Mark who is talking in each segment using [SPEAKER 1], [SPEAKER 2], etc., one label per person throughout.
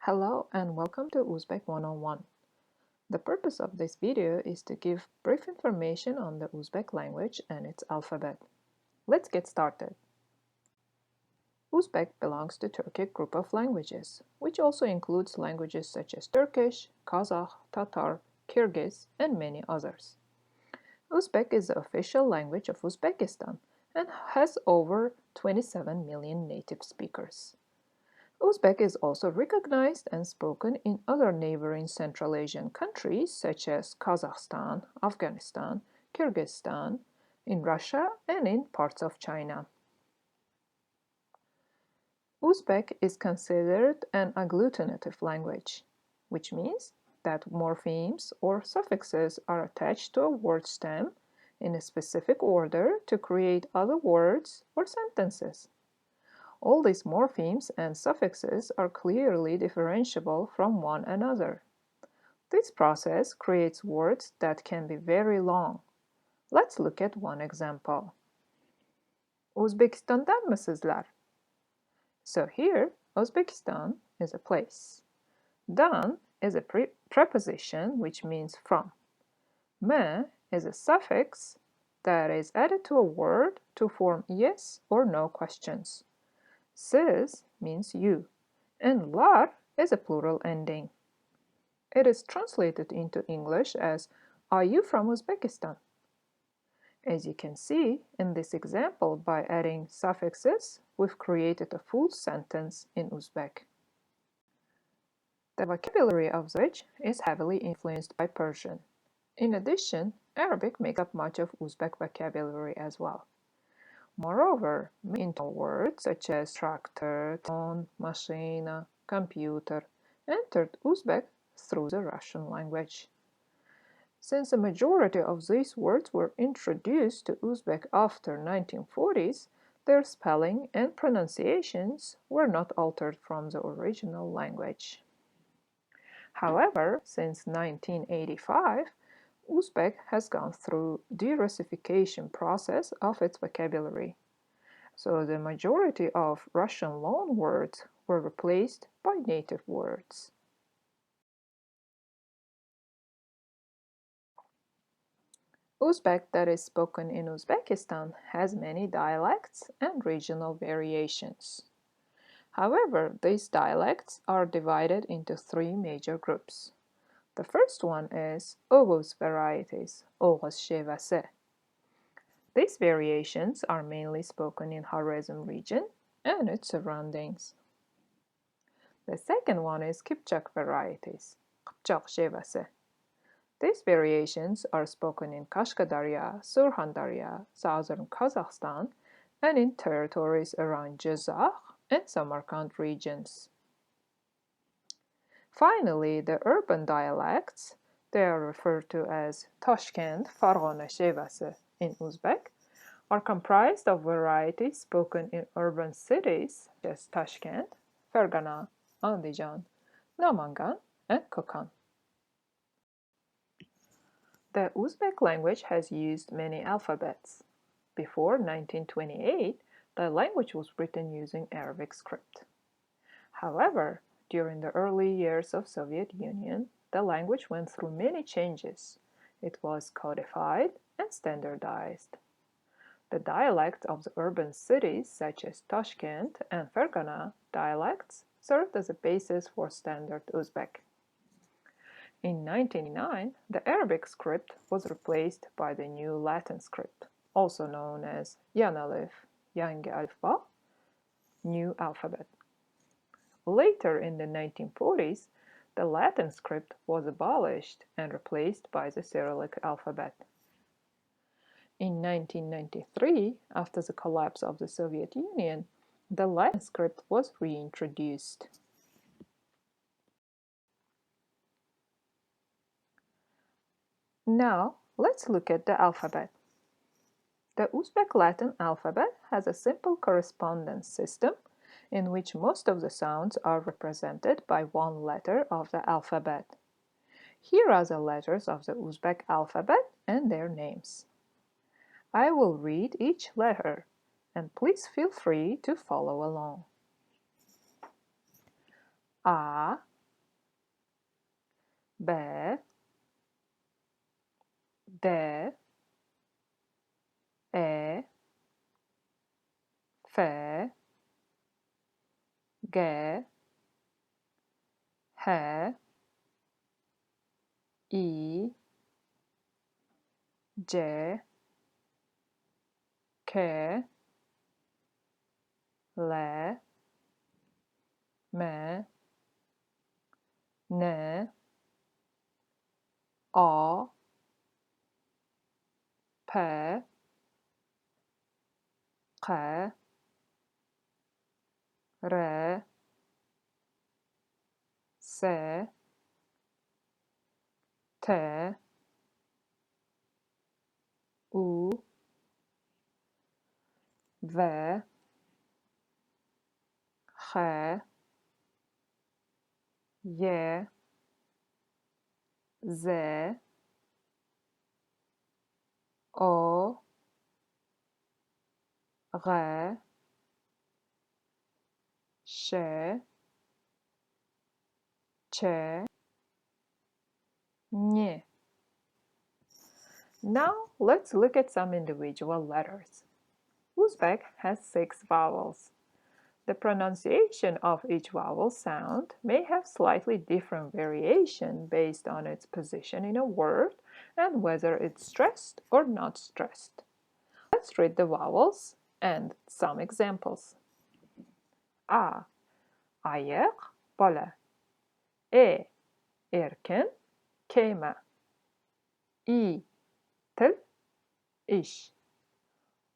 [SPEAKER 1] Hello and welcome to Uzbek 101. The purpose of this video is to give brief information on the Uzbek language and its alphabet. Let's get started. Uzbek belongs to Turkic group of languages, which also includes languages such as Turkish, Kazakh, Tatar, Kyrgyz, and many others. Uzbek is the official language of Uzbekistan and has over 27 million native speakers. Uzbek is also recognized and spoken in other neighboring Central Asian countries such as Kazakhstan, Afghanistan, Kyrgyzstan, in Russia, and in parts of China. Uzbek is considered an agglutinative language, which means that morphemes or suffixes are attached to a word stem in a specific order to create other words or sentences. All these morphemes and suffixes are clearly differentiable from one another. This process creates words that can be very long. Let's look at one example. Uzbekistan'dan mı sizler? So here, Uzbekistan is a place. Dan is a preposition which means from. Me is a suffix that is added to a word to form yes or no questions. Siz means you, and lar is a plural ending. It is translated into English as, "Are you from Uzbekistan?" As you can see in this example, by adding suffixes, we've created a full sentence in Uzbek. The vocabulary of Uzbek is heavily influenced by Persian. In addition, Arabic makes up much of Uzbek vocabulary as well. Moreover, many internal words such as tractor, telephone, machine, computer entered Uzbek through the Russian language. Since the majority of these words were introduced to Uzbek after 1940s, their spelling and pronunciations were not altered from the original language. However, since 1985, Uzbek has gone through de-Russification process of its vocabulary. So the majority of Russian loanwords were replaced by native words. Uzbek that is spoken in Uzbekistan has many dialects and regional variations. However, these dialects are divided into three major groups. The first one is Oghuz varieties, Oghuz şivesi. These variations are mainly spoken in Khwarezm region and its surroundings. The second one is Kipchak varieties, Kipchak şivesi. These variations are spoken in Kashkadarya, Surkhandarya, southern Kazakhstan, and in territories around Jizakh and Samarkand regions. Finally, the urban dialects, they are referred to as Toshkent Farg'ona şivesi in Uzbek, are comprised of varieties spoken in urban cities such as Tashkent, Fergana, Andijan, Namangan, and Kokand. The Uzbek language has used many alphabets. Before 1928, the language was written using Arabic script. However, during the early years of Soviet Union, the language went through many changes. It was codified and standardized. The dialect of the urban cities such as Tashkent and Fergana dialects served as a basis for standard Uzbek. In 1999, the Arabic script was replaced by the new Latin script, also known as Yanalif, Yangi Alifba, New Alphabet. Later in the 1940s, the Latin script was abolished and replaced by the Cyrillic alphabet. In 1993, after the collapse of the Soviet Union, the Latin script was reintroduced. Now, let's look at the alphabet. The Uzbek Latin alphabet has a simple correspondence system in which most of the sounds are represented by one letter of the alphabet. Here are the letters of the Uzbek alphabet and their names. I will read each letter, and please feel free to follow along. A, B, D, E, F, G, H, I, J, K, L, M, N, O, P, Q, R, S, T, U, V, X, Y, Z, O, R, Ş, Ç, Ñ. Now let's look at some individual letters. Uzbek has 6 vowels. The pronunciation of each vowel sound may have slightly different variation based on its position in a word and whether it's stressed or not stressed. Let's read the vowels and some examples. A. Ayak, bola. E. Erken, kema. I. Til, iş.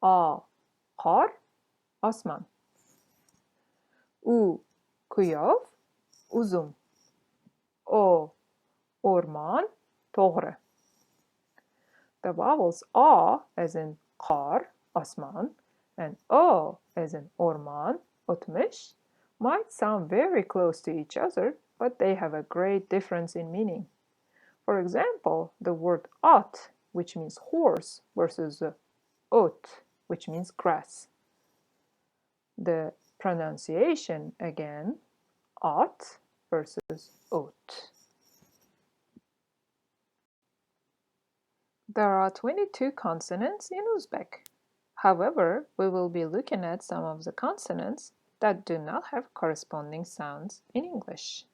[SPEAKER 1] A. Qor, osmon. U. Kuyov, uzum. O. O'rmon, to'g'ri. The vowels A as in qor, osmon, and O as in o'rmon, o'tmish, might sound very close to each other, but they have a great difference in meaning. For example, the word ot, which means horse, versus ot, which means grass. The pronunciation again, ot versus ot. There are 22 consonants in Uzbek. However, we will be looking at some of the consonants that do not have corresponding sounds in English.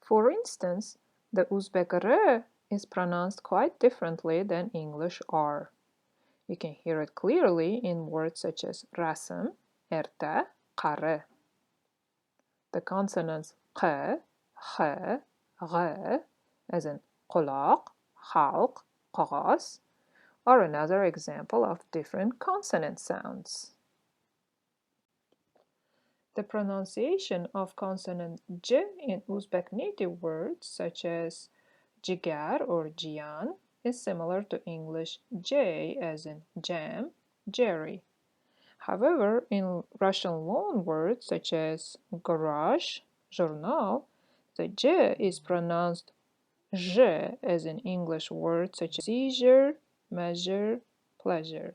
[SPEAKER 1] For instance, the Uzbek R is pronounced quite differently than English R. You can hear it clearly in words such as rasm, erta, qari. The consonants q, x, g, as in quloq, xalq, qog'oz, are another example of different consonant sounds. The pronunciation of consonant j in Uzbek native words such as jigar or jian is similar to English j as in jam, jerry. However, in Russian loan words such as garage, journal, the j is pronounced zh as in English words such as seizure, measure, pleasure.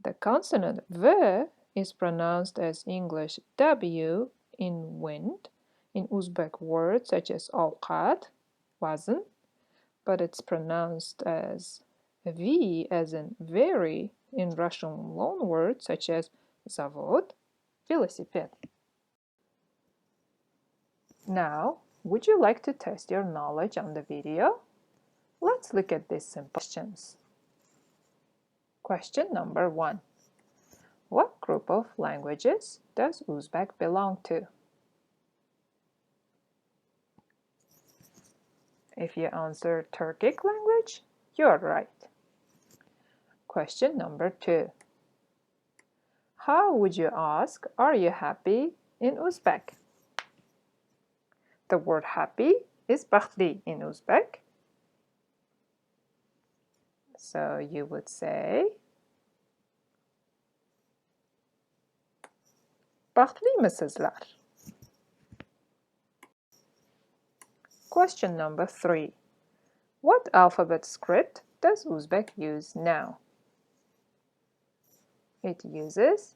[SPEAKER 1] The consonant v is pronounced as English w in wind in Uzbek words such as ovqat, wazn, but it's pronounced as v as in very in Russian loan words such as zavod, velosiped. Now, would you like to test your knowledge on the video? Let's look at these simple questions. Question number 1. What group of languages does Uzbek belong to? If you answer Turkic language, you're right. Question number 2. How would you ask, are you happy in Uzbek? The word happy is baxtli in Uzbek. So you would say baxtlimisizlar. Question number 3. What alphabet script does Uzbek use now? It uses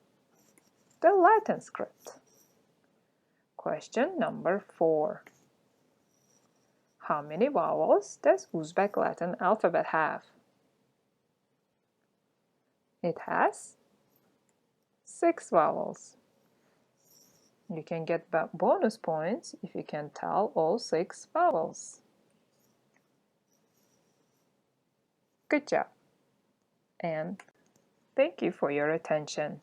[SPEAKER 1] the Latin script. Question number 4. How many vowels does Uzbek Latin alphabet have? It has 6 vowels. You can get bonus points if you can tell all 6 vowels. Good job. And thank you for your attention.